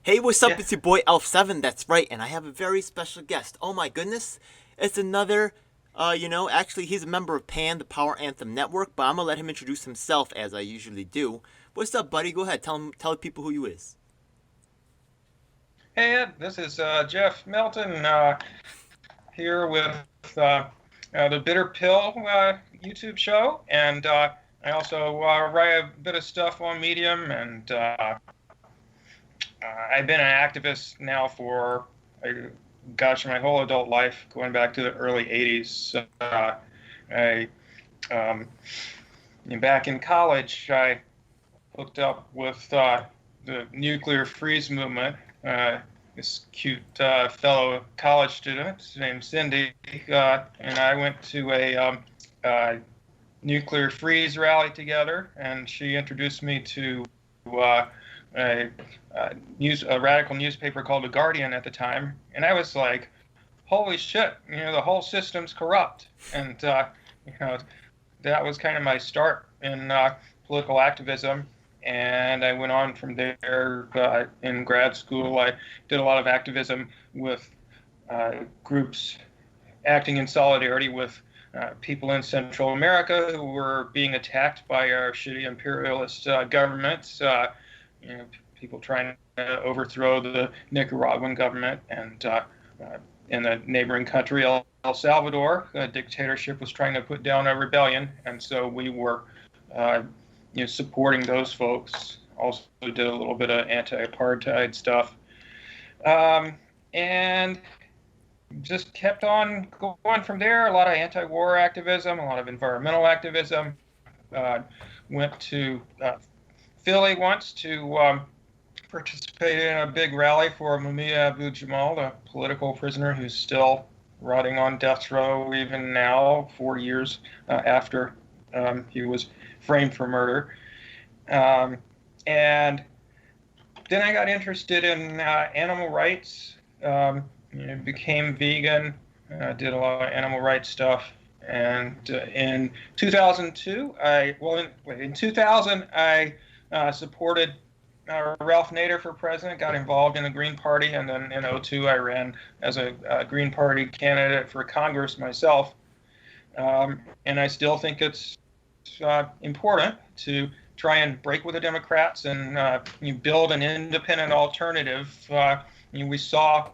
Hey, what's up? Yeah. It's your boy Elf7, that's right, and I have a very special guest. Oh my goodness, it's another, actually he's a member of PAN, the Power Anthem Network, but I'm gonna let him introduce himself as I usually do. What's up, buddy? Go ahead, tell people who you is. Hey Ed, this is Jeff Melton here with the Bitter Pill YouTube show, and I also write a bit of stuff on Medium, and I've been an activist now for, gosh, my whole adult life, going back to the early '80s. I Back in college, I hooked up with the nuclear freeze movement. This cute fellow college student named Cindy, and I went to a nuclear freeze rally together, and she introduced me to uh, a, a radical newspaper called The Guardian at the time, and I was like, "Holy shit! The whole system's corrupt." And you know, that was kind of my start in political activism. And I went on from there in grad school. I did a lot of activism with groups acting in solidarity with people in Central America who were being attacked by our shitty imperialist governments. You know, People trying to overthrow the Nicaraguan government, and in the neighboring country, El Salvador, a dictatorship was trying to put down a rebellion, and so we were uh, supporting those folks. Also did a little bit of anti-apartheid stuff, and just kept on going from there. A lot of anti-war activism, a lot of environmental activism. Uh, Went to Philly once to participate in a big rally for Mumia Abu-Jamal, the political prisoner who's still rotting on death row even now, 4 years after he was framed for murder. And then I got interested in animal rights, became vegan, did a lot of animal rights stuff. And in 2002, in 2000, I supported Ralph Nader for president, got involved in the Green Party, and then in '02 I ran as a Green Party candidate for Congress myself. And I still think it's important to try and break with the Democrats and build an independent alternative. We saw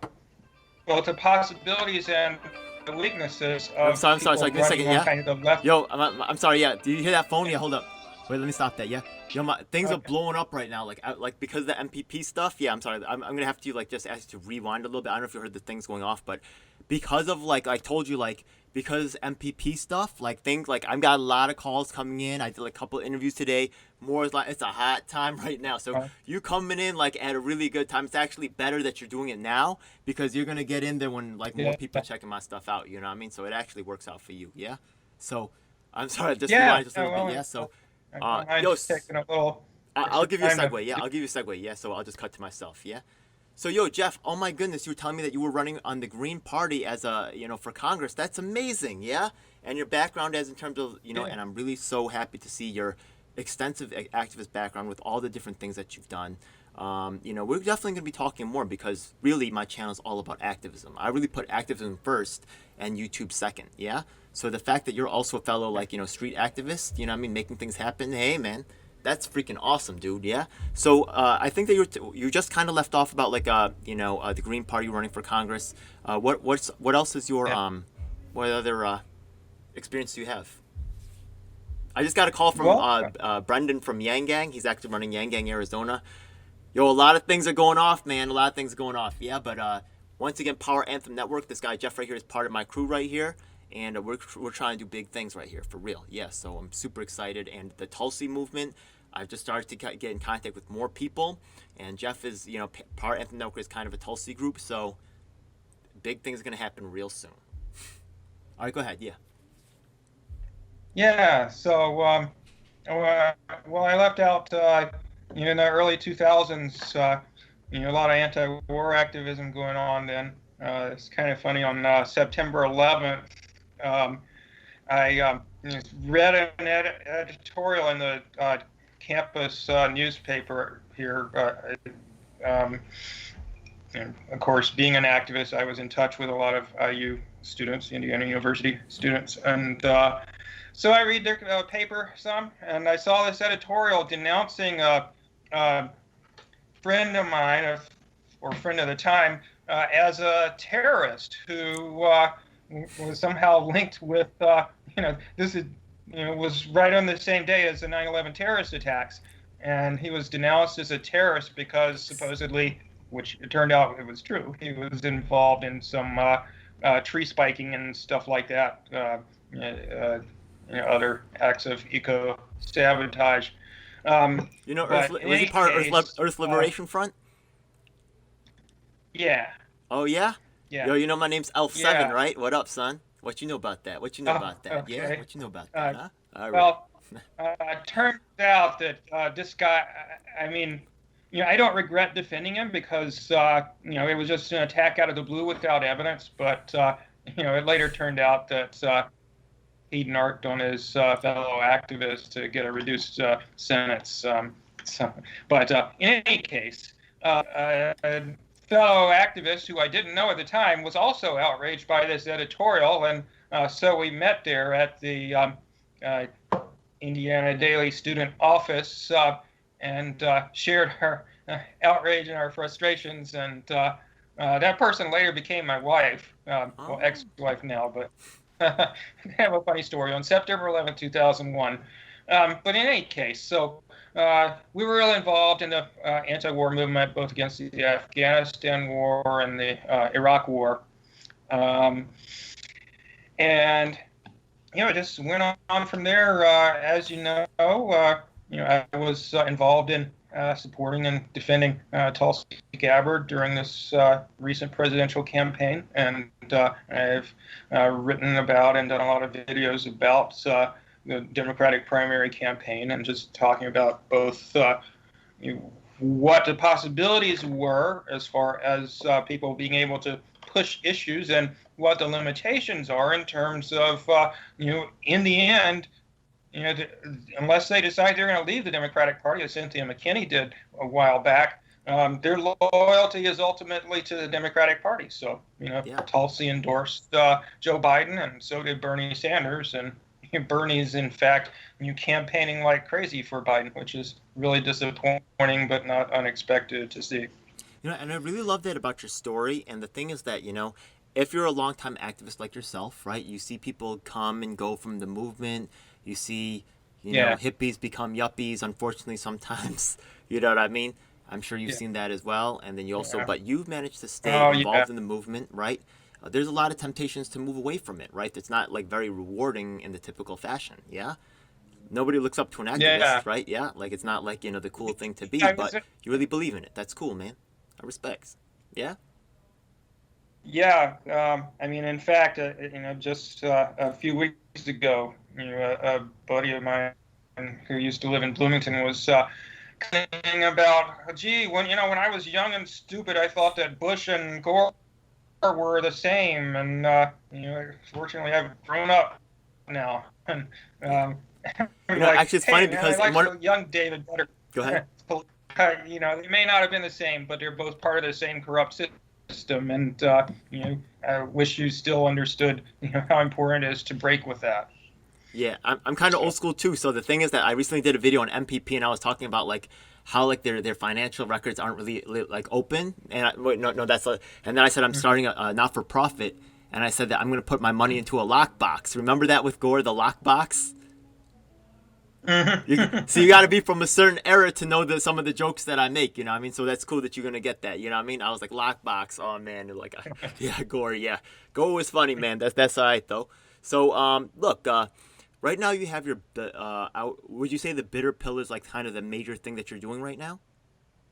both the possibilities and the weaknesses I'm of sorry, I'm sorry, people sorry, give me a second, running on yeah? kind of the left. Yo, I'm sorry, yeah. Do you hear that phone? Yeah, hold up. Wait, let me stop that, yeah? Yo, things are Okay. blowing up right now, like because of the MPP stuff. Yeah, I'm sorry. I'm gonna have to like just ask you to rewind a little bit. I don't know if you heard the things going off, but because of like I told you, like because MPP stuff, like things like I've got a lot of calls coming in. I did like a couple of interviews today. More is like it's a hot time right now. So Uh, you coming in like at a really good time. It's actually better that you're doing it now because you're gonna get in there when like more yeah, people are checking my stuff out. You know what I mean? So it actually works out for you. Yeah. So I'm sorry. Just yeah. rewind just a Yeah, little bit. well, Yeah. So I don't mind yo, taking a little I'll extra give you a time segue. Yeah, I'll give you a segue. Yeah, so I'll just cut to myself. Yeah. So yo, Jeff. Oh my goodness, you were telling me that you were running on the Green Party as a for Congress. That's amazing. Yeah. And your background as in terms of yeah. and I'm really so happy to see your extensive activist background with all the different things that you've done. We're definitely going to be talking more because really my channel is all about activism. I really put activism first and YouTube second. Yeah. So the fact that you're also a fellow like street activist, what I mean, making things happen. Hey man, that's freaking awesome, dude. Yeah. So I think that you just kind of left off about like the Green Party running for Congress. What else is your Yeah. what other experience do you have? I just got a call from Well, Brendan from Yangang. He's actually running Yangang, Arizona. Yo, a lot of things are going off, man. A lot of things are going off. Yeah, but once again, Power Anthem Network. This guy Jeff right here is part of my crew right here, and we're trying to do big things right here for real. Yeah, so I'm super excited. And the Tulsi movement, I've just started to get in contact with more people, and Jeff is Power Anthem Network is kind of a Tulsi group, so big things are gonna happen real soon. All right, go ahead. Yeah. yeah. So, well, I left out in the early 2000s. A lot of anti-war activism going on then. It's kind of funny. On September 11th, um, I read an editorial in the campus newspaper here and of course, being an activist, I was in touch with a lot of IU students, Indiana University students, and so I read their paper some, and I saw this editorial denouncing a friend of mine, or friend of the time, as a terrorist who was somehow linked with, this is, was right on the same day as the 9/11 terrorist attacks, and he was denounced as a terrorist because supposedly, which it turned out it was true, he was involved in some tree spiking and stuff like that, other acts of eco sabotage. Was he part of Earth Liberation Front? Yeah. Oh yeah. Yeah. Yo, you know my name's Elf7, right? What up, son? What you know about that? What you know about that? Okay. Yeah. What you know about that? Huh? All right. Well, it turns out that this guy, I mean, I don't regret defending him because, it was just an attack out of the blue without evidence. But, it later turned out that he'd narked on his fellow activists to get a reduced sentence. But in any case, a fellow activist who I didn't know at the time was also outraged by this editorial. And so we met there at the Indiana Daily Student Office and shared our outrage and our frustrations. And that person later became my wife, well, ex-wife now, but I have a funny story. On September 11, 2001. But in any case, so we were really involved in the anti-war movement, both against the Afghanistan war and the Iraq war. And it just went on from there. As you know, I was involved in supporting and defending Tulsi Gabbard during this recent presidential campaign, and I've written about and done a lot of videos about the Democratic primary campaign, and just talking about both what the possibilities were as far as people being able to push issues, and what the limitations are in terms of, in the end, unless they decide they're going to leave the Democratic Party, as Cynthia McKinney did a while back, their loyalty is ultimately to the Democratic Party. So, Tulsi endorsed Joe Biden, and so did Bernie Sanders, and Bernie's, in fact, campaigning like crazy for Biden, which is really disappointing, but not unexpected to see. And I really love that about your story. And the thing is that, if you're a longtime activist like yourself, right, you see people come and go from the movement. You see, hippies become yuppies, unfortunately, sometimes. You know what I mean? I'm sure you've seen that as well. And then you also, but you've managed to stay involved in the movement, right? There's a lot of temptations to move away from it, right? It's not like very rewarding in the typical fashion, yeah? Nobody looks up to an activist, right? Yeah, like it's not like, the cool thing to be, but you really believe in it. That's cool, man. I respect. Yeah? Yeah, in fact, just a few weeks ago, a buddy of mine who used to live in Bloomington was complaining about, gee, when I was young and stupid, I thought that Bush and Gore were the same, and fortunately, I've grown up now, and actually, it's funny because I like young David better. Go ahead. They may not have been the same, but they're both part of the same corrupt system, and I wish you still understood how important it is to break with that. Yeah, I'm kind of old school too. So the thing is that I recently did a video on MPP, and I was talking about how their financial records aren't really open. And and then I said I'm starting a not for profit, and I said that I'm going to put my money into a lockbox. Remember that with Gore, the lockbox? So you got to be from a certain era to know some of the jokes that I make, so that's cool that you're gonna get that, I was like, lockbox, oh man, they're like, yeah, Gore, yeah, Gore was funny, man, that's all right though. So look, right now you have would you say the bitter pill is like kind of the major thing that you're doing right now?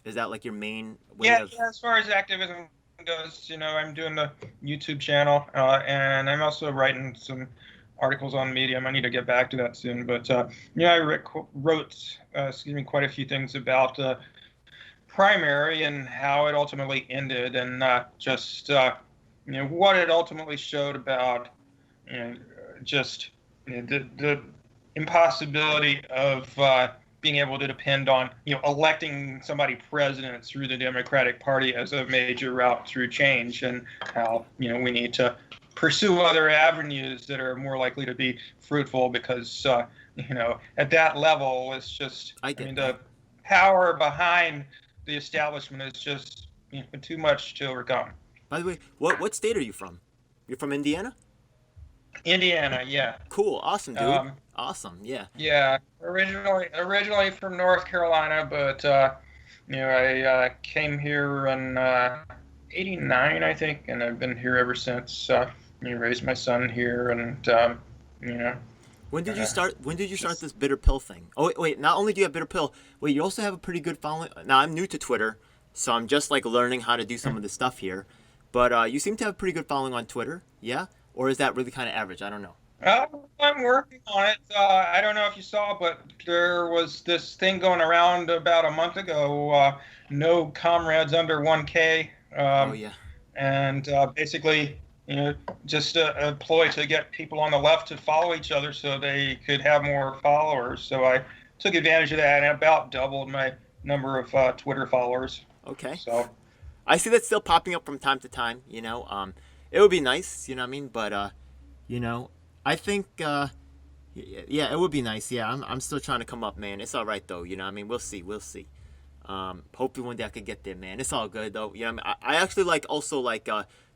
Is that like your main way yeah, as far as activism goes, I'm doing the YouTube channel, and I'm also writing some articles on Medium. I need to get back to that soon, but I wrote quite a few things about the primary and how it ultimately ended, and just what it ultimately showed about just the impossibility of being able to depend on, electing somebody president through the Democratic Party as a major route through change, and how, we need to pursue other avenues that are more likely to be fruitful because, at that level, it's just, I get the that. power behind the establishment is just, too much to overcome. By the way, what state are you from? You're from Indiana? Indiana, yeah. Cool. Awesome, dude. Um, Awesome. Yeah. yeah, originally from North Carolina, but I came here in '89, I think, and I've been here ever since. Raised my son here, and you know, When did you uh, start? When did you start just this bitter pill thing? Oh wait. Not only do you have bitter pill, wait, you also have a pretty good following. Now I'm new to Twitter, so I'm just like learning how to do some of the stuff here. But you seem to have a pretty good following on Twitter, yeah? Or is that really kind of average? I don't know. I'm working on it. I don't know if you saw, but there was this thing going around about a month ago. No comrades under 1K. Oh Um, yeah. and basically, just a ploy to get people on the left to follow each other so they could have more followers. So I took advantage of that and about doubled my number of Twitter followers. Okay. So, I see that still popping up from time to time. It would be nice. You know what I mean? But you know, I think yeah, it would be nice. Yeah, I'm still trying to come up, man. It's all right though. You know what I mean? We'll see. We'll see. Hopefully one day I could get there, man. It's all good though. You know what I mean? I actually like also like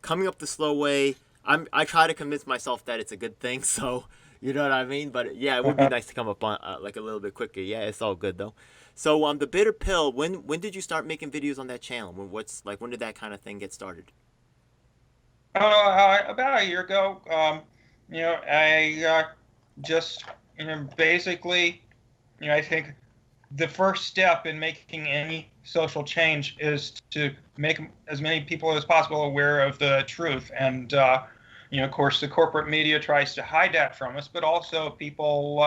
coming up the slow way. I try to convince myself that it's a good thing. So you know what I mean? But yeah, it would be nice to come up on like a little bit quicker. Yeah, it's all good though. So the bitter pill. When did you start making videos on that channel? When did that kind of thing get started? about a year ago, I just, basically, I think the first step in making any social change is to make as many people as possible aware of the truth. And, of course, the corporate media tries to hide that from us, but also people,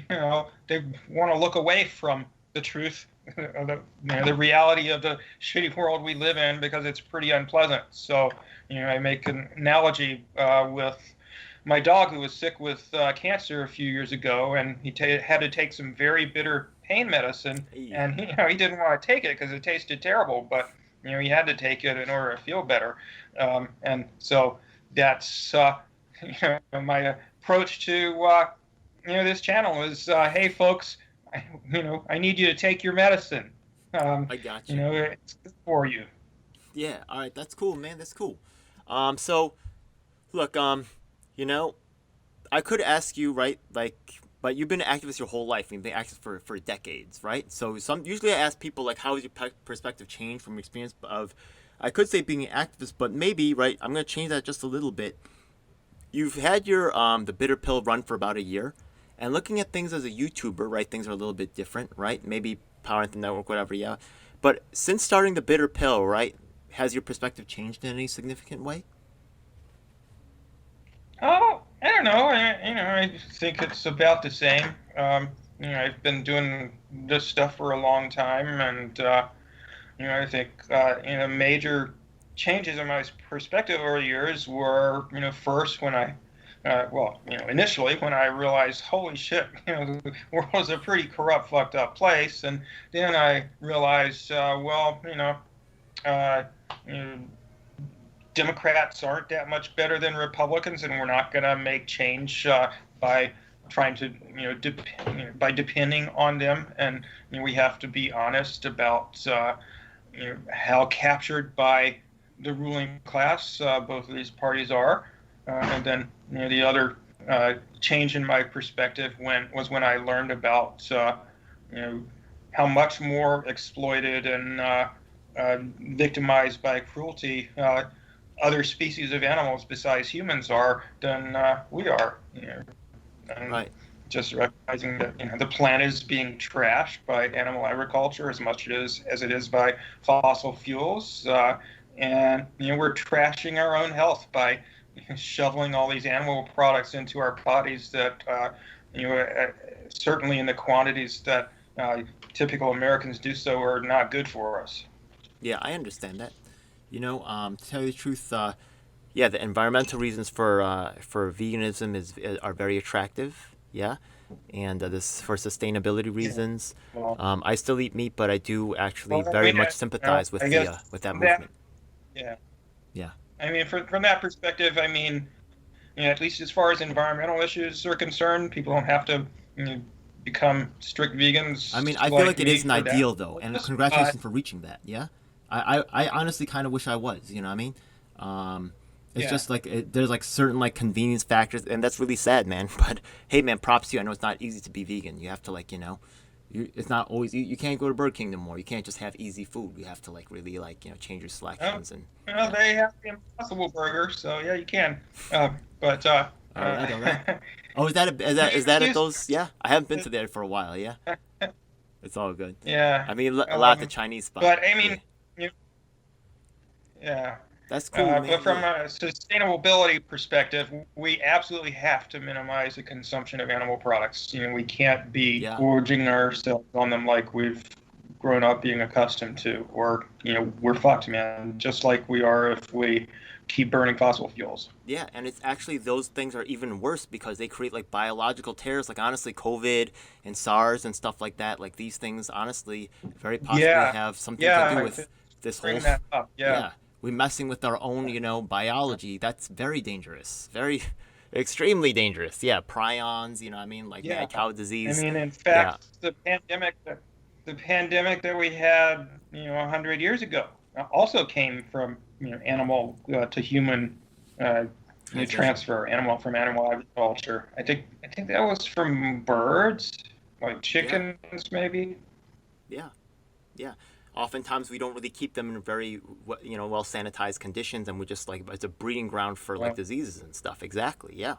they want to look away from the truth, the reality of the shitty world we live in because it's pretty unpleasant. So, I make an analogy with my dog who was sick with cancer a few years ago, and he had to take some very bitter pain medicine, Hey, and he didn't want to take it because it tasted terrible, but he had to take it in order to feel better, and so that's my approach to this channel is, hey folks, I need you to take your medicine. I got you. It's good for you. Yeah. All right. That's cool, man. That's cool. So look, you know, I could ask you, right? Like, but you've been an activist your whole life. You've been active for decades, right? So usually I ask people like, how has your perspective changed from your experience of, I could say being an activist, but maybe, right? I'm gonna change that just a little bit. You've had your the bitter pill run for about a year, and looking at things as a YouTuber, right? Things are a little bit different, right? Maybe Power Anthem Network, whatever, yeah. But since starting the bitter pill, right? Has your perspective changed in any significant way? Oh, I don't know. I think it's about the same. I've been doing this stuff for a long time, and I think major changes in my perspective over the years were, first when initially when I realized, holy shit, the world is a pretty corrupt, fucked up place, and then I realized, uh, you know, Democrats aren't that much better than Republicans, and we're not going to make change by trying to, by depending on them. And we have to be honest about, how captured by the ruling class both of these parties are. And then, the other change in my perspective when I learned about, how much more exploited and victimized by cruelty other species of animals besides humans are than we are. And Right. just recognizing that the planet is being trashed by animal agriculture as much as it is by fossil fuels, and we're trashing our own health by shoveling all these animal products into our bodies that certainly in the quantities that typical Americans do so are not good for us. Yeah, I understand that. To tell you the truth, yeah, the environmental reasons for veganism are very attractive. Yeah, and this for sustainability Yeah. reasons. Well, I still eat meat, but I do actually well, I very mean, much you sympathize I with guess that from that, movement. yeah. Yeah. I mean, from that perspective, I mean, at least as far as environmental issues are concerned, people don't have to you know, become strict I mean, vegans I feel like like it me is an for that ideal though, and purpose. But congratulations for reaching that. Yeah, I honestly kind of wish I was. You know what I mean? Um, it's yeah, just like there's like certain like convenience factors, and that's really sad, man. But hey, man, props to you. I know it's not easy to be vegan. You have to like it's not always you can't go to Burger King no more. You can't just have easy food. You have to like really like change your well, selections and yeah. they have the Impossible Burger, so yeah, you can. But All right, all right. uh, Oh, is you that at used, those? Yeah, I haven't been to there for a while. Yeah, it's all good. yeah. I mean, a lot of the Chinese spot. But I Yeah, mean, you, yeah. that's cool, But man. from Yeah. a sustainability perspective, we absolutely have to minimize the consumption of animal products. We can't be Yeah. gorging ourselves on them like we've grown up being accustomed to, or we're fucked, man. Just like we are if we keep burning fossil fuels. Yeah, and it's actually those things are even worse because they create like biological tears. Like honestly, COVID and SARS and stuff like that. Like these things, honestly, very possibly Yeah, have something to do yeah. with this whole. Bring that up. Yeah, Yeah, we're messing with our own, biology. That's very dangerous. Very, extremely dangerous. Yeah, prions. You know what I mean? Like yeah. mad cow I disease. mean, in Yeah. fact, the pandemic that we had, 100 years ago, also came from animal to human Transmission. transfer, animal from animal agriculture. I think that was from birds, like Yeah. chickens, maybe. Yeah. Yeah. Oftentimes we don't really keep them in very well sanitized conditions, and we just like it's a breeding ground for like Well, diseases and stuff. Exactly. Yeah.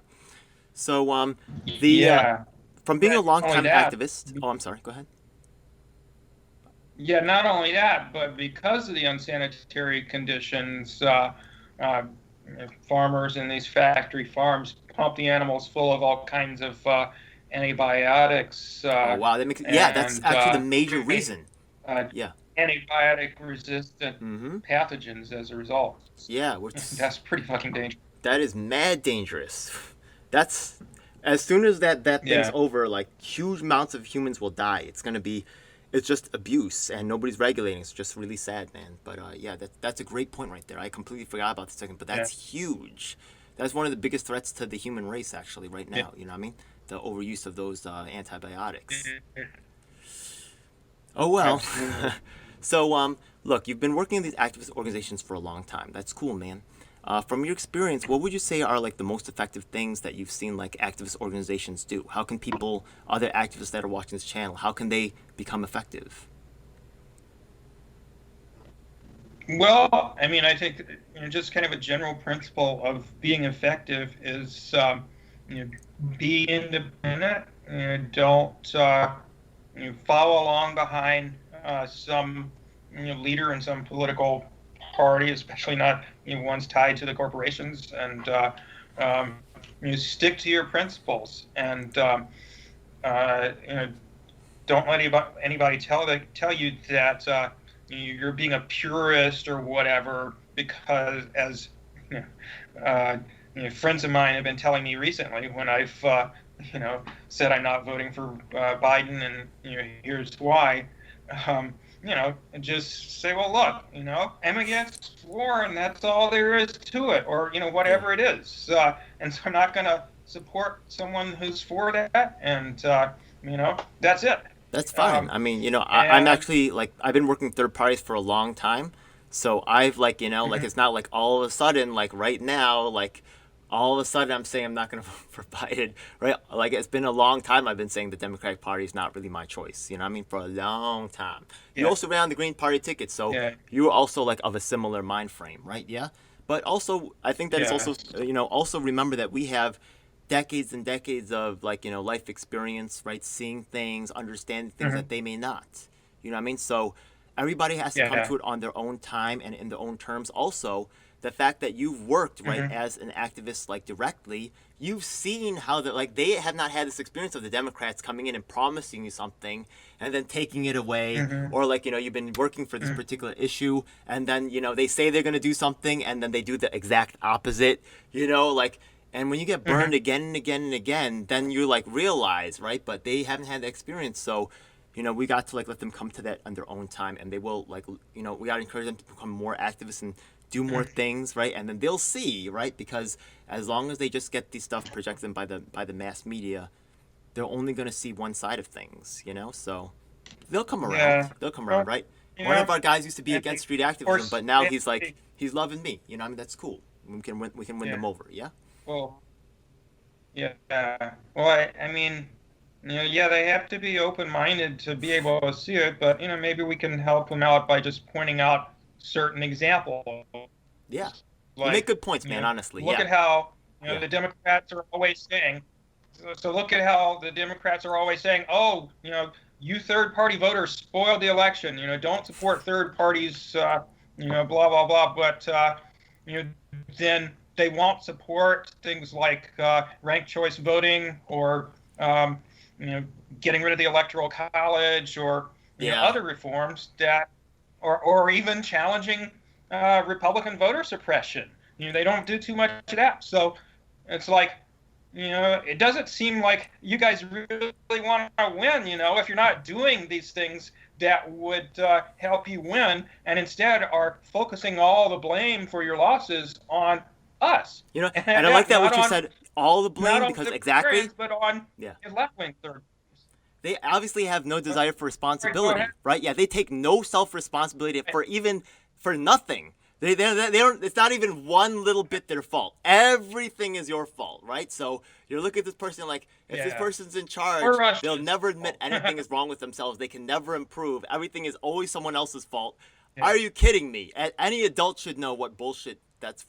So the yeah. from being a Not only longtime that, activist. Oh, I'm sorry. Go ahead. yeah, not only that, but because of the unsanitary conditions, uh, farmers in these factory farms pump the animals full of all kinds of antibiotics Oh wow, that makes yeah. That's and actually the major create reason. uh, Yeah. antibiotic-resistant Mm-hmm. pathogens as a result. Yeah. Which That's pretty fucking dangerous. that is mad dangerous. That's as soon as that thing's Yeah, over, like huge amounts of humans will die. It's just abuse, and nobody's regulating. It's just really sad, man. But yeah, that's a great point right there. I completely forgot about the second, but yeah, that's huge. That's one of the biggest threats to the human race, actually, right yeah. now. You know what I mean? The overuse of those antibiotics. Oh well. Absolutely. So look, you've been working in these activist organizations for a long time. That's cool, man. From your experience, what would you say are like the most effective things that you've seen like activist organizations do? How can people, other activists that are watching this channel, how can they become effective? Well, I mean, I think just kind of a general principle of being effective is you know, be independent. Don't follow along behind some leader in some political party, especially not ones tied to the corporations, and stick to your principles and don't let anybody tell you that you're being a purist or whatever, because as uh, friends of mine have been telling me recently when I've said I'm not voting for Biden, and here's why. And just say, well, look, I'm against war, and that's all there is to it, or Yeah. whatever it is. And so I'm not going to support someone who's for that, and that's it. That's fine. Um, I mean, I'm and actually like I've been working third parties for a long time, so I've like like mhm, it's not like all of a sudden like right now like all of a sudden I'm saying I'm not going to vote for Biden, right? Like it's been a long time I've been saying the Democratic Party is not really my choice. You know what I mean? For a long time. You yeah, also ran on the Green Party ticket, so yeah, you were also like of a similar mind frame, right? Yeah. But also, I think that it's yeah, also also remember that we have decades and decades of like life experience, right? Seeing things, understanding things mhm, that they may not. You know what I mean? So everybody has to come yeah, to it on their own time and in their own terms. Also, the fact that you've worked right mhm, as an activist like directly, you've seen how they have not had this experience of the Democrats coming in and promising you something and then taking it away, mhm, or like you've been working for this mhm, particular issue and then they say they're going to do something and then they do the exact opposite. Like And when you get burned again and again and again, then you like realize, right? But they haven't had the experience, so we got to like let them come to that on their own time, and they will like we got to encourage them to become more activists and do more things, right? And then they'll see, right? Because as long as they just get these stuff projected by the mass media, they're only going to see one side of things. So they'll come around. Yeah. They'll come around, Well, right? you One know, of our guys used to be and against street of activism, course, but now they, he's like he's loving me. I mean, that's cool. We can win yeah. them over. Yeah. Well, yeah. Well, I mean, yeah, they have to be open-minded to be able to see it, but maybe we can help them out by just pointing out certain examples. Yeah. You make Like, good points, man. Honestly. look Yeah. at how Yeah. the Democrats are always saying. So look at how the Democrats are always saying, oh, you third-party voters spoiled the election. Don't support third parties. Blah blah blah. But then they won't support things like ranked choice voting or getting rid of the electoral college or other reforms that, or even challenging Republican voter suppression. They don't do too much of that. So it's like, it doesn't seem like you guys really want to win, if you're not doing these things that would help you win, and instead are focusing all the blame for your losses on us. And I like that what you said, all the blame, not because on the exactly, but on yeah, the left-wing third. they obviously have no desire for Go responsibility, ahead. right? Yeah, they take no self-responsibility for nothing. They don't. It's not even one little bit their fault. Everything is your fault, right? So you look at this person like, if this Yeah. person's in Or charge, Russians. they'll never admit anything is wrong with themselves. They can never improve. Everything is always someone else's fault. Yeah. Are you kidding me? Any adult should know what bullshit that's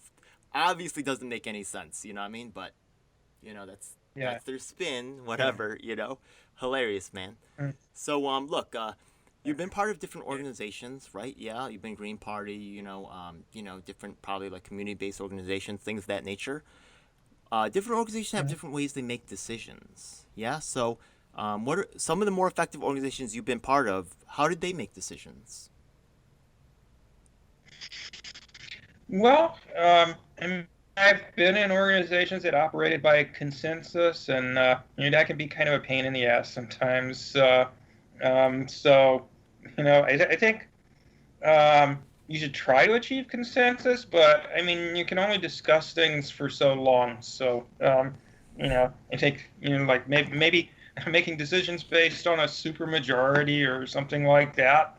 obviously doesn't make any sense. You know what I mean? But that's their spin. Whatever. Hilarious, man. So look. You've been part of different organizations, right? Yeah, you've been Green Party, different probably like community-based organizations, things of that nature. Different organizations have different ways they make decisions. Yeah, so what are some of the more effective organizations you've been part of? How did they make decisions? Well, I've been in organizations that operated by consensus, and that can be kind of a pain in the ass sometimes. So, I think you should try to achieve consensus, but I mean, you can only discuss things for so long. So, I think like maybe making decisions based on a supermajority or something like that,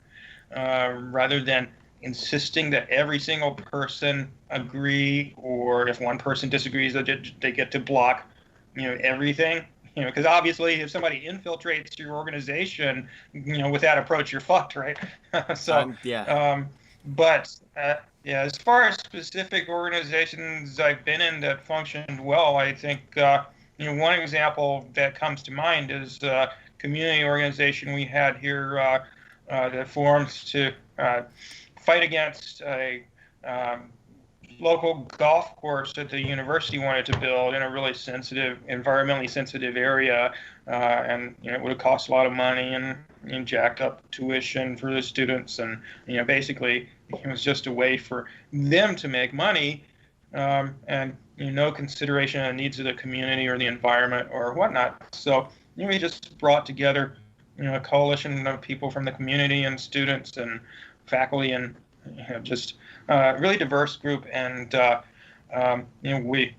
rather than insisting that every single person agree, or if one person disagrees, that they get to block, everything. Because obviously, if somebody infiltrates your organization, with that approach, you're fucked, right? So, yeah. But yeah, as far as specific organizations I've been in that functioned well, I think one example that comes to mind is a community organization we had here that formed to fight against a local golf course that the university wanted to build in a really environmentally sensitive area, and it would have cost a lot of money and jacked up tuition for the students, and basically it was just a way for them to make money, and no consideration of the needs of the community or the environment or whatnot. So we just brought together a coalition of people from the community and students and faculty and just really diverse group, and we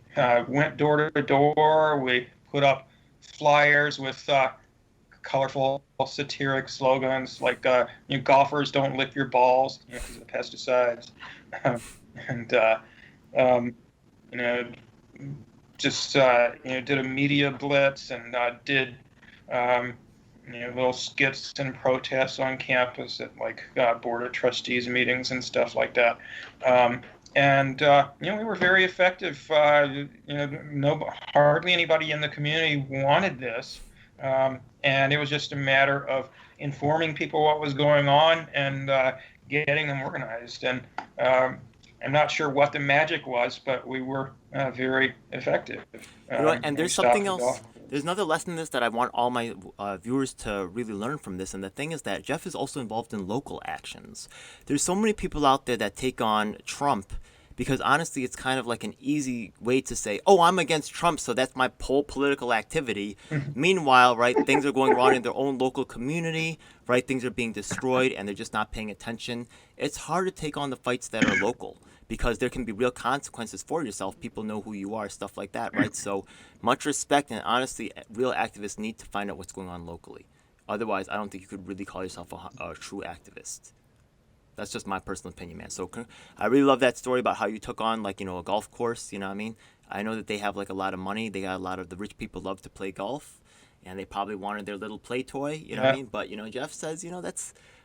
went door to door. We put up flyers with colorful, satiric slogans like "Golfers don't lick your balls" because of the pesticides, and just did a media blitz and did little skits and protests on campus at like board of trustees meetings and stuff like that. And we were very effective. Hardly anybody in the community wanted this, and it was just a matter of informing people what was going on and getting them organized. And I'm not sure what the magic was, but we were very effective. And there's something else. There's another lesson in this that I want all my viewers to really learn from this, and the thing is that Jeff is also involved in local actions. There's so many people out there that take on Trump because honestly, it's kind of like an easy way to say, oh, I'm against Trump, so that's my whole political activity. Meanwhile, right, things are going wrong in their own local community, right? Things are being destroyed and they're just not paying attention. It's hard to take on the fights that are local because there can be real consequences for yourself. People know who you are, stuff like that, right? So much respect, and honestly, real activists need to find out what's going on locally. Otherwise, I don't think you could really call yourself a true activist. That's just my personal opinion, man. So I really love that story about how you took on, like, a golf course. You know what I mean? I know that they have like a lot of money. They got a lot of the rich people love to play golf, and they probably wanted their little play toy. You know what I Yeah. mean? But Jeff says,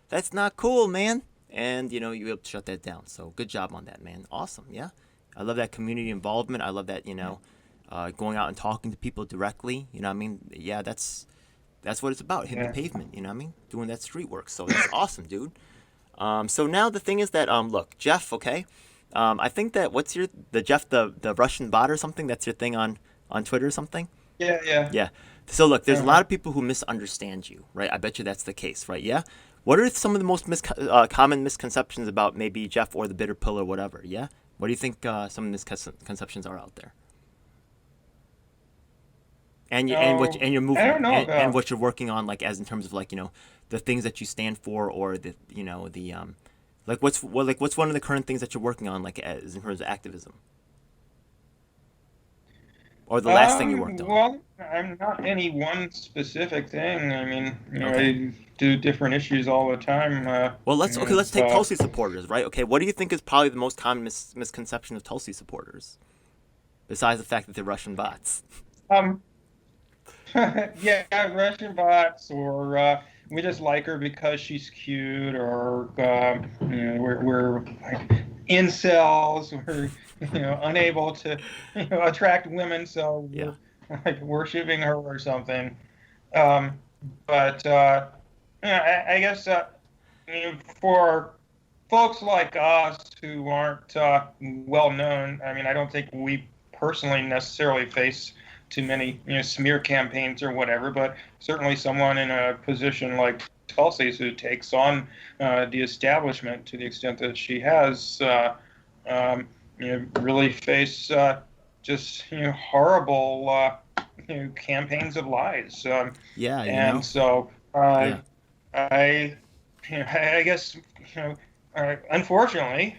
that's not cool, man. And you were able to shut that down. So good job on that, man. Awesome. Yeah, I love that community involvement. I love that going out and talking to people directly. You know what I mean? Yeah, that's what it's about. Hitting the Yeah. pavement. You know what I mean? Doing that street work. So that's awesome, dude. So now the thing is that look, Jeff, okay, I think that what's the Jeff the Russian bot or something? That's your thing on Twitter or something? Yeah. Yeah. Yeah. So look, there's a Uh-huh. lot of people who misunderstand you, right? I bet you that's the case, right? Yeah. What are some of the most common misconceptions about maybe Jeff or the bitter pill or whatever? Yeah. What do you think some of the misconceptions are out there? And your I don't movement know and about. what you're working on, like as in terms of like the things that you stand for, or the like what's one of the current things that you're working on, like as in terms of activism, or the last thing you worked on. Well, I'm not any one specific thing. I mean, Okay. I do different issues all the time. Well, let's And take Tulsi supporters, right? Okay, what do you think is probably the most common misconception of Tulsi supporters, besides the fact that they're Russian bots? um, yeah, Russian bots, or we just like her because she's cute, or we're like incels. We're unable to attract women, so Yeah. we're like worshiping her or something. Um, but I guess for folks like us who aren't well known, I mean, I don't think we personally necessarily face too many smear campaigns or whatever, but certainly someone in a position like Tulsi's, who takes on the establishment to the extent that she has, really face just horrible campaigns of lies. Yeah. And so Yeah. I, I guess, unfortunately,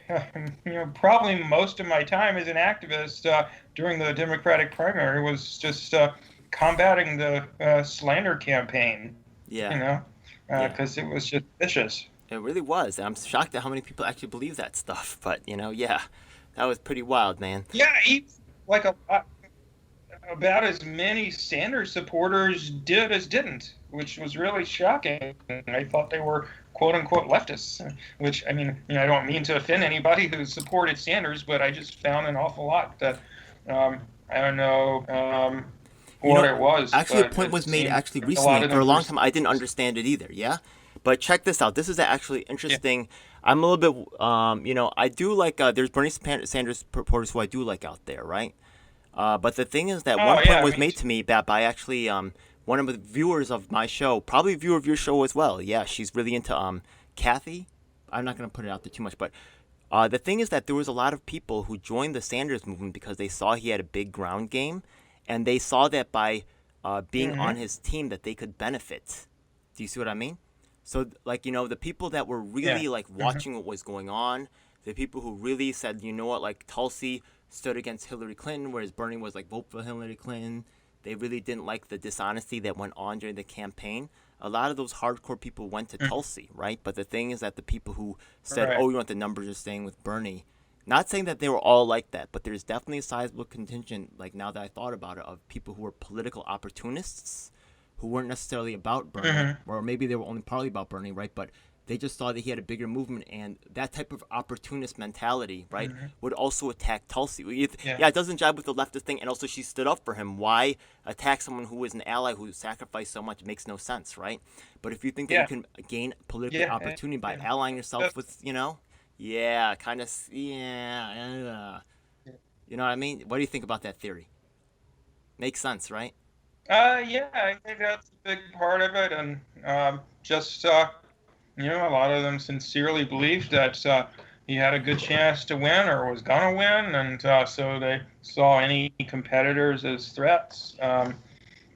probably most of my time as an activist during the Democratic primary was just combating the slander campaign, Yeah. you know, Yeah. because it was just vicious. It really was. I'm shocked at how many people actually believe that stuff. But yeah, that was pretty wild, man. Yeah, like about as many Sanders supporters did as didn't, which was really shocking. I thought they were quote unquote leftists, which, I mean, I don't mean to offend anybody who supported Sanders, but I just found an awful lot that I don't know You what know, it was, actually, a but point it was made seemed actually a lot recently. of For a them were. long time, I didn't understand it either. Yeah, but check this out. This is actually Yeah. interesting. I'm a little bit, I do like. There's Bernie Sanders supporters who I do like out there, right? But the thing is that one Oh point yeah, was me made too. to me that by actually one of the viewers of my show, probably a viewer of your show as well. Yeah, she's really into Kathy. I'm not gonna put it out there too much, but the thing is that there was a lot of people who joined the Sanders movement because they saw he had a big ground game, and they saw that by being on Hmm. his team that they could benefit. Do you see what I mean? So like the people that were Yeah. really like Hmm. watching what was going on, the people who really said, you know what, like Tulsi stood against Hillary Clinton, whereas Bernie was like vote for Hillary Clinton. They really didn't like the dishonesty that went on during the campaign. A lot of those hardcore people went to Tulsi, right? But the thing is that the people who said, Right. "Oh, you want the numbers are staying with Bernie," not saying that they were all like that, but there's definitely a sizable contingent, like now that I thought about it, of people who were political opportunists who weren't necessarily about Bernie, Hmm. or maybe they were only partly about Bernie, right? But they just saw that he had a bigger movement, and that type of opportunist mentality, right, Hmm. would also attack Tulsi. Yeah. Yeah, it doesn't jive with the leftist thing, and also she stood up for him. Why attack someone who was an ally who sacrificed so much? It makes no sense, right? But if you think that you Yeah. can gain political Yeah. opportunity by Yeah. allying yourself That's- with, yeah, kind of, yeah, you know what I mean? What do you think about that theory? Makes sense, right? Yeah, I think that's a big part of it, and just a lot of them sincerely believe that he had a good chance to win or was gonna win, and so they saw any competitors as threats.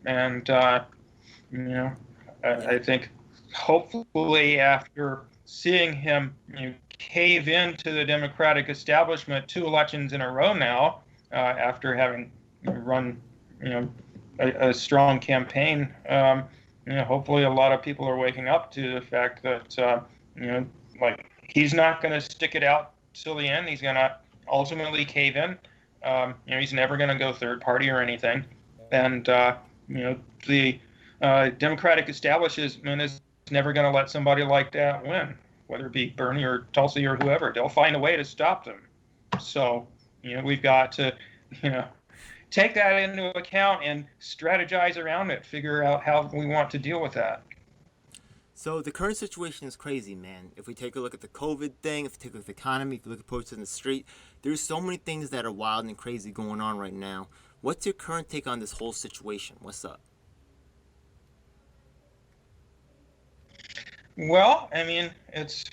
And you know, I think hopefully after seeing him cave into the Democratic establishment 2 elections in a row now, after having run a strong campaign, hopefully a lot of people are waking up to the fact that like he's not going to stick it out till the end. He's going to ultimately cave in. He's never going to go third party or anything, and the Democratic establishment is never going to let somebody like that win, whether it be Bernie or Tulsi or whoever. They'll find a way to stop them. So, we've got to, take that into account and strategize around it, figure out how we want to deal with that. So the current situation is crazy, man. If we take a look at the COVID thing, if we take a look at the economy, if we look at protests in the street, there's so many things that are wild and crazy going on right now. What's your current take on this whole situation? What's up? Well, I mean, it's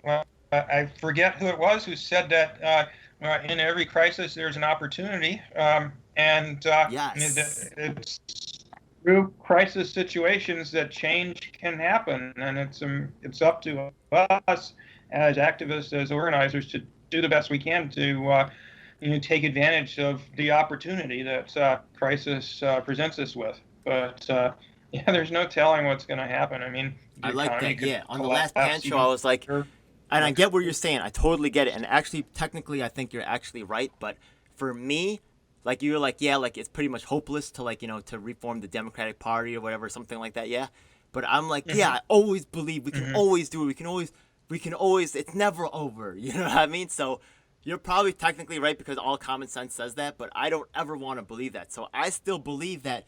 well, I forget who it was who said that in every crisis there's an opportunity, and Yes. it's through crisis situations that change can happen, and it's up to us as activists, as organizers, to do the best we can to take advantage of the opportunity that crisis presents us with. But yeah, there's no telling what's going to happen. I mean, the I like economy that. could Yeah. On the last pan collapse show, I even was like, further. and I get what you're saying. I totally get it. And actually, technically, I think you're actually right. But for me, like you're like, yeah, like it's pretty much hopeless to like, to reform the Democratic Party or whatever, something like that. Yeah. But I'm like, yeah, Hmm. I always believe we can Hmm. always do it. We can always, it's never over. You know what I mean? So you're probably technically right because all common sense says that, but I don't ever want to believe that. So I still believe that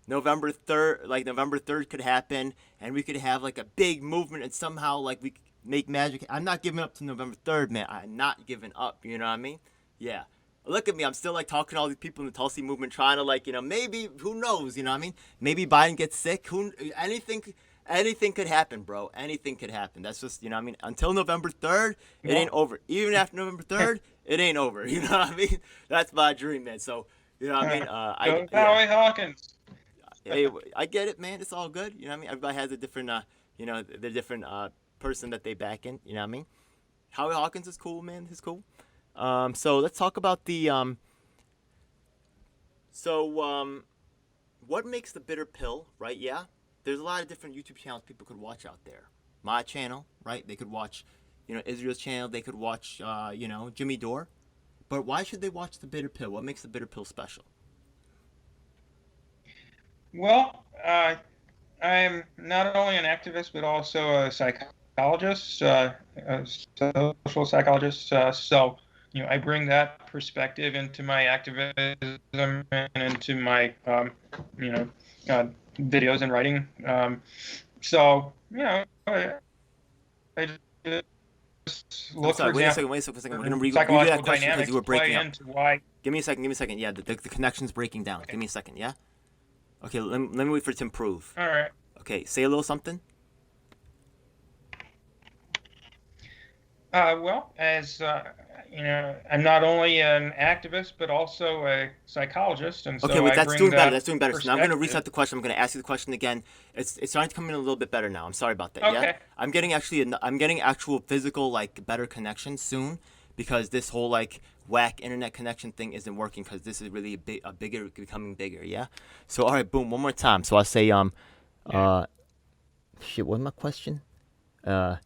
November 3rd could happen and we could have like a big movement and somehow like we make magic. I'm not giving up to November 3rd, man. I'm not giving up. You know what I mean? Yeah. Look at me. I'm still like talking to all these people in the Tulsi movement, trying to like, maybe who knows? You know what I mean? Maybe Biden gets sick. Anything could happen, bro. Anything could happen. That's just, what I mean? Until November 3rd, it ain't Well, over. Even after November 3rd, it ain't over. You know what I mean? That's my dream, man. So, you know what I mean? go Yeah. Howie Hawkins. Hey, I get it, man. It's all good. You know what I mean? Everybody has a different, the different person that they back in. You know what I mean? Howie Hawkins is cool, man. He's cool. So let's talk about so what makes the bitter pill, right? Yeah, there's a lot of different YouTube channels people could watch out there. My channel, right? They could watch, Israel's channel. They could watch, Jimmy Dore. But why should they watch the bitter pill? What makes the bitter pill special? Well, I'm not only an activist but also a psychologist, a social psychologist. So, I bring that perspective into my activism and into my, you know, uh, videos and writing. So, I just I'm look, for sorry. Wait a example, second. Wait a second. We're gonna review that psychological question because you dynamics were breaking play up. into why. Give me a second. Give me a second. Yeah, the connection's breaking down. Okay. Give me a second. Yeah. Okay. Let me wait for it to improve. All right. Okay. Say a little something. Well, as I'm not only an activist but also a psychologist, and Okay. so Wait. I That's bring doing better. that That's doing better. So now I'm gonna perspective. reset the question. I'm gonna ask you the question again. It's starting to come in a little bit better now. I'm sorry about that. Yeah. Okay. I'm getting actual physical like better connection soon because this whole like whack internet connection thing isn't working because this is really a bigger becoming bigger. Yeah. So all right. Boom. One more time. So I say Yeah. uh shit. What's my question? Uh.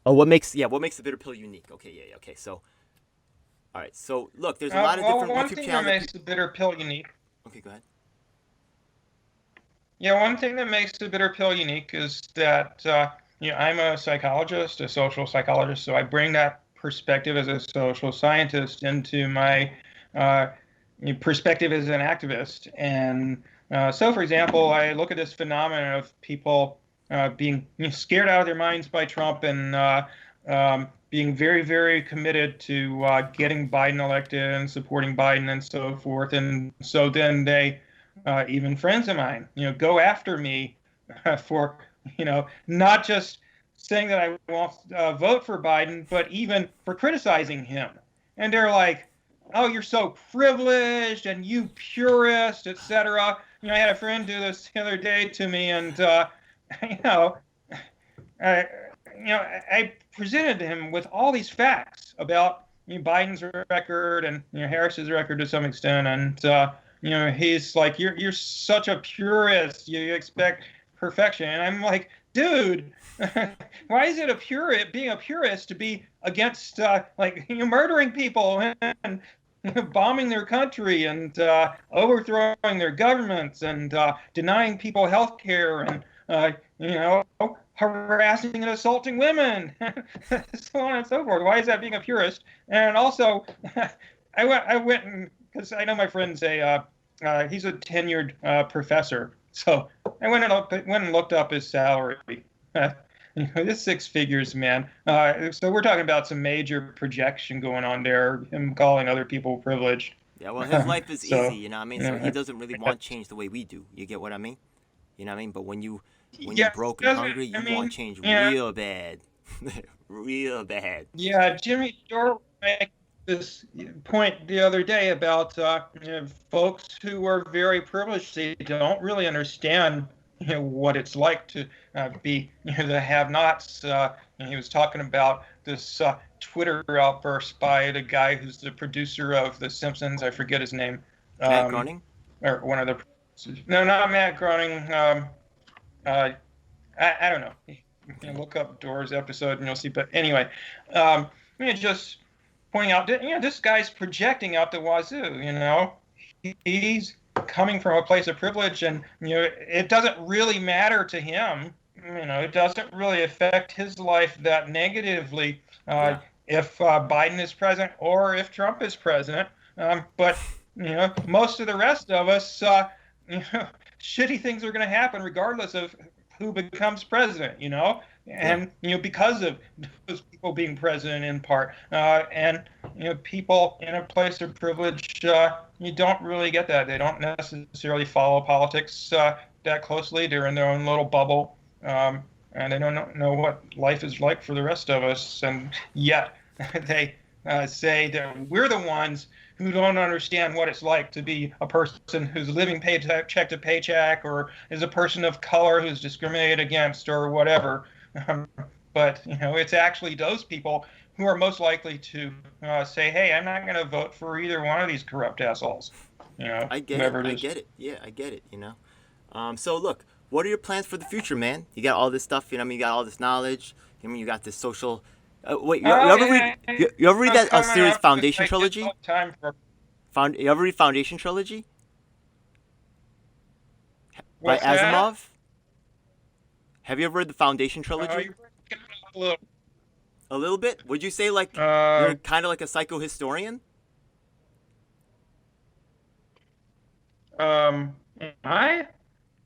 Oh, what makes the bitter pill unique? Okay, yeah, yeah, okay. So, all right. So, look, there's a lot of Well, different one YouTube thing that channels that makes the bitter pill unique. Okay, go ahead. Yeah, one thing that makes the bitter pill unique is that I'm a psychologist, a social psychologist, so I bring that perspective as a social scientist into my uh, perspective as an activist. And so, for example, I look at this phenomenon of people being scared out of their minds by Trump and being very, very committed to getting Biden elected and supporting Biden and so forth. And so then they even friends of mine, go after me for, not just saying that I won't vote for Biden, but even for criticizing him. And they're like, "Oh, you're so privileged, and you purist, etc." I had a friend do this the other day to me, and you know, I, I presented him with all these facts about Biden's record and Harris's record to some extent, and he's like, "You're such a purist. You expect perfection," and I'm like, "Dude, why is it being a purist to be against murdering people and bombing their country and overthrowing their governments and denying people health care and harassing and assaulting women, so on and so forth? Why is that being a purist?" And also, I went and, because I know my friend's he's a tenured professor, so I went and looked up his salary. This 6 figures, man. So we're talking about some major projection going on there. Him calling other people privileged. Yeah, well, his life is So, easy, you know what I mean? So he doesn't really want change the way we do. You get what I mean? You know what I mean? But when you're broke and hungry, you want change real bad. Real bad. Yeah, Jimmy Dore made this point the other day about folks who are very privileged. They don't really understand what it's like to be the have-nots. And he was talking about this Twitter outburst by the guy who's the producer of The Simpsons. I forget his name. Matt Groening? Or one of the producers. No, not Matt Groening. I don't know. You can look up Dore's episode and you'll see. But anyway, just pointing out that this guy's projecting out the wazoo. He's coming from a place of privilege, and it doesn't really matter to him. It doesn't really affect his life that negatively if Biden is president or if Trump is president. But most of the rest of us, shitty things are going to happen regardless of who becomes president. And because of those people being president in part, and people in a place of privilege, you don't really get that. They don't necessarily follow politics that closely. They're in their own little bubble, and they don't know what life is like for the rest of us. And yet they say that we're the ones who don't understand what it's like to be a person who's living paycheck to paycheck, or is a person of color who's discriminated against, or whatever. But it's actually those people who are most likely to say, "Hey, I'm not going to vote for either one of these corrupt assholes." I get it. I get it. Yeah, I get it. So look, what are your plans for the future, man? You got all this stuff. You got all this knowledge. You got this social. Wait, you ever read that series Foundation Trilogy? You ever read Foundation Trilogy? By Asimov? Have you ever read the Foundation Trilogy? A little bit? Would you say you're kind of like a psychohistorian? I?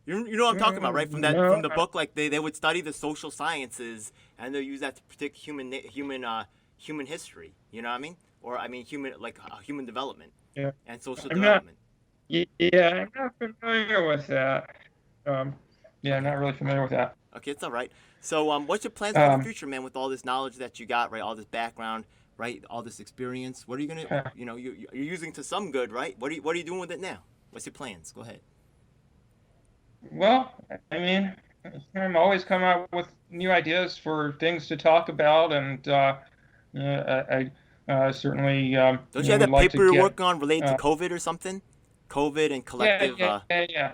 You know what I'm talking about, right? From the book, like they would study the social sciences and they'll use that to predict human history. You know what I mean? Or human development. Yeah. And social development. I'm not familiar with that. I'm not really familiar with that. Okay, it's all right. So, what's your plans for the future, man? With all this knowledge that you got, right? All this background, right? All this experience. What are you gonna, you're using to some good, right? What are you doing with it now? What's your plans? Go ahead. Well, I'm always coming up with new ideas for things to talk about, and I certainly don't you have that paper you're working on related to COVID or something? COVID and collective. Yeah.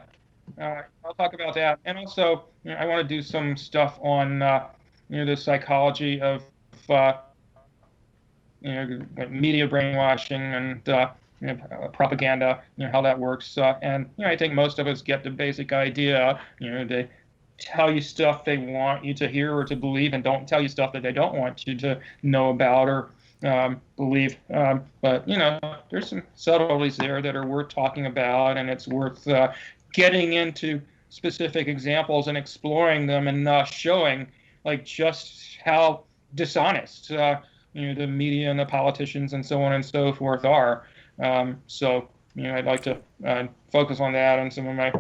I'll talk about that, and also I want to do some stuff on the psychology of media brainwashing and propaganda. How that works, and I think most of us get the basic idea. They tell you stuff they want you to hear or to believe, and don't tell you stuff that they don't want you to know about or believe. But there's some subtleties there that are worth talking about, and it's worth getting into specific examples and exploring them and showing just how dishonest the media and the politicians and so on and so forth are. So I'd like to focus on that in some of my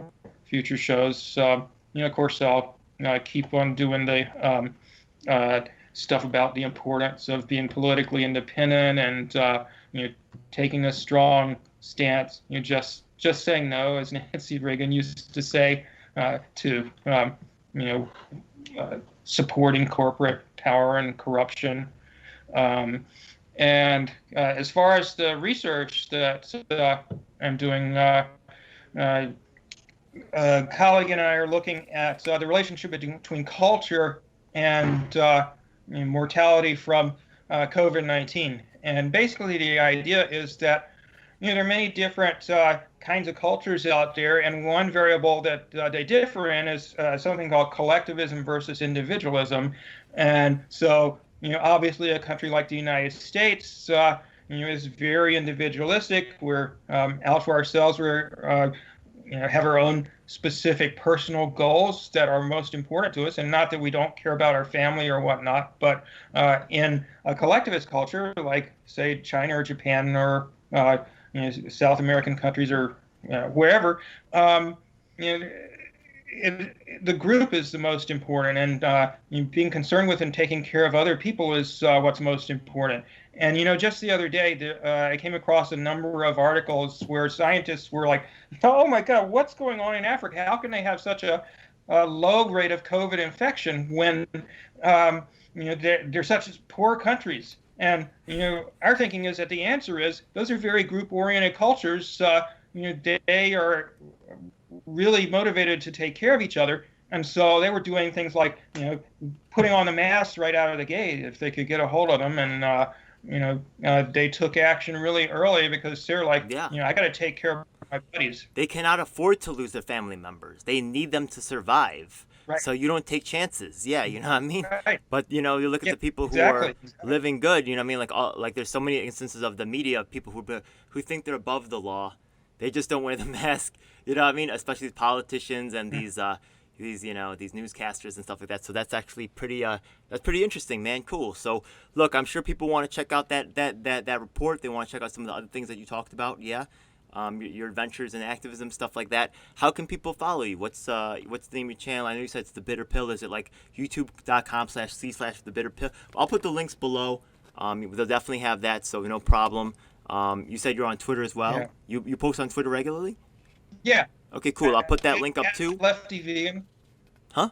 future shows. Of course, I'll keep on doing the stuff about the importance of being politically independent and taking a strong stance. Just saying no, as Nancy Reagan used to say, to supporting corporate power and corruption. And as far as the research that I'm doing, a colleague and I are looking at the relationship between culture and mortality from COVID-19. And basically the idea is that there are many different kinds of cultures out there, and one variable that they differ in is something called collectivism versus individualism. And so, obviously a country like the United States is very individualistic. We're out for ourselves. We're have our own specific personal goals that are most important to us, and not that we don't care about our family or whatnot, but in a collectivist culture like, say, China or Japan or South American countries or wherever, the group is the most important, and being concerned with and taking care of other people is what's most important. And just the other day, I came across a number of articles where scientists were like, "Oh my God, what's going on in Africa? How can they have such a low rate of COVID infection when they're such poor countries?" And our thinking is that the answer is those are very group-oriented cultures. They are really motivated to take care of each other, and so they were doing things like putting on the masks right out of the gate if they could get a hold of them, and they took action really early because they're like, I got to take care of my buddies. They cannot afford to lose their family members. They need them to survive. Right. So you don't take chances. Yeah, you know what I mean? Right. But, you look at the people who are living good, you know what I mean? Like there's so many instances of the media of people who think they're above the law. They just don't wear the mask. You know what I mean? Especially politicians and these newscasters and stuff like that. So that's actually pretty interesting, man. Cool. So look, I'm sure people want to check out that report. They want to check out some of the other things that you talked about. Yeah. Your adventures in activism, stuff like that. How can people follow you? What's the name of your channel? I know you said it's The Bitter Pill. Is it like youtube.com/c/The Bitter Pill? I'll put the links below. They'll definitely have that, so no problem. You said you're on Twitter as well. Yeah. You post on Twitter regularly? Yeah. Okay, cool. I'll put that link up too. Lefty Vegan. Huh?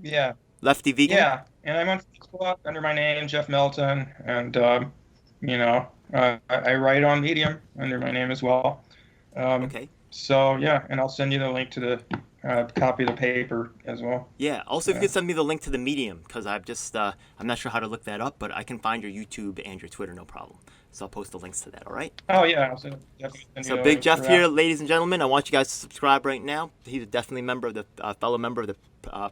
Yeah. Lefty Vegan? Yeah. And I'm on Facebook under my name, Jeff Melton, and I write on Medium under my name as well. Okay. So yeah, and I'll send you the link to the copy of the paper as well. Yeah. Also, if you could send me the link to the Medium, because I'm not sure how to look that up, but I can find your YouTube and your Twitter, no problem. So I'll post the links to that. All right. Oh yeah. So Big Jeff here, ladies and gentlemen. I want you guys to subscribe right now. He's definitely fellow member of the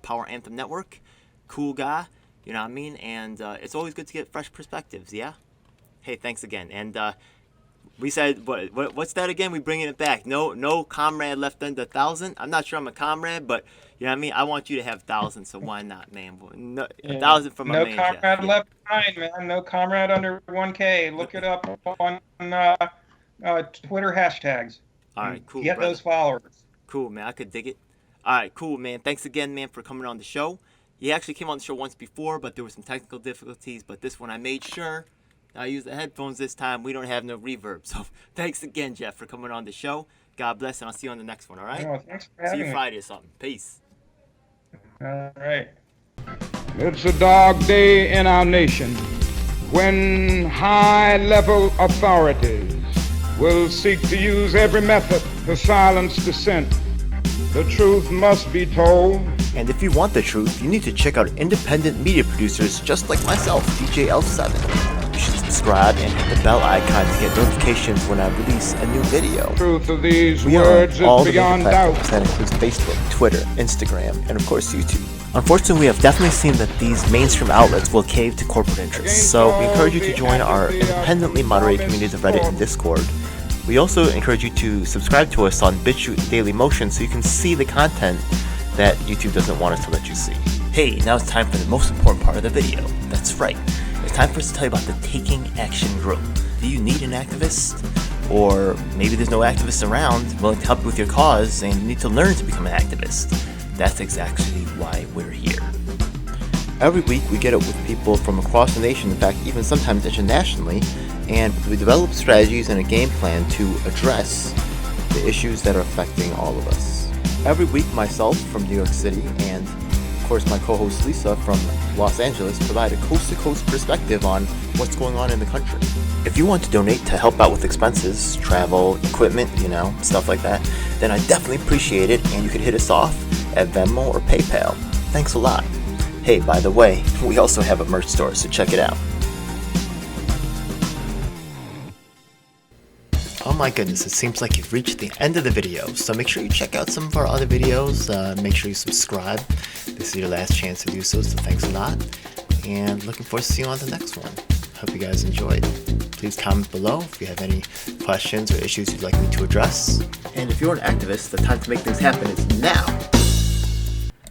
Power Anthem Network. Cool guy. You know what I mean? And it's always good to get fresh perspectives. Yeah. Hey, thanks again. And we said, what's that again? We bringing it back. No comrade left under 1,000. I'm not sure I'm a comrade, but you know what I mean? I want you to have 1,000, so why not, man? 1,000 for my man. No comrade left behind, man. No comrade under 1K. Look it up on Twitter hashtags. All right, cool. Get those followers. Cool, man. I could dig it. All right, cool, man. Thanks again, man, for coming on the show. He actually came on the show once before, but there were some technical difficulties. But this one I made sure I used the headphones this time. We don't have no reverb. So thanks again, Jeff, for coming on the show. God bless, and I'll see you on the next one, all right? Oh, thanks for having me. See you Friday or something. Peace. All right. It's a dark day in our nation when high-level authorities will seek to use every method to silence dissent. The truth must be told. And if you want the truth, you need to check out independent media producers just like myself, DJ L7. You should subscribe and hit the bell icon to get notifications when I release a new video. Truth of these we words are on all is beyond the doubt. That includes Facebook, Twitter, Instagram, and of course YouTube. Unfortunately, we have definitely seen that these mainstream outlets will cave to corporate interests, so we encourage you to join our independently moderated communities of Reddit and Discord. We also encourage you to subscribe to us on BitChute and Daily Motion so you can see the content that YouTube doesn't want us to let you see. Hey, now it's time for the most important part of the video. That's right. It's time for us to tell you about the Taking Action Group. Do you need an activist? Or maybe there's no activists around willing to help you with your cause and you need to learn to become an activist. That's exactly why we're here. Every week we get it with people from across the nation, in fact even sometimes internationally, and we develop strategies and a game plan to address the issues that are affecting all of us. Every week myself from New York City and of course my co-host Lisa from Los Angeles provide a coast-to-coast perspective on what's going on in the country. If you want to donate to help out with expenses, travel, equipment, stuff like that, then I definitely appreciate it, and you can hit us off at Venmo or PayPal. Thanks a lot. Hey, by the way, we also have a merch store, so check it out. Oh my goodness, it seems like you've reached the end of the video, so make sure you check out some of our other videos. Make sure you subscribe. This is your last chance to do so thanks a lot. And looking forward to seeing you on the next one. Hope you guys enjoyed. Please comment below if you have any questions or issues you'd like me to address. And if you're an activist, the time to make things happen is now.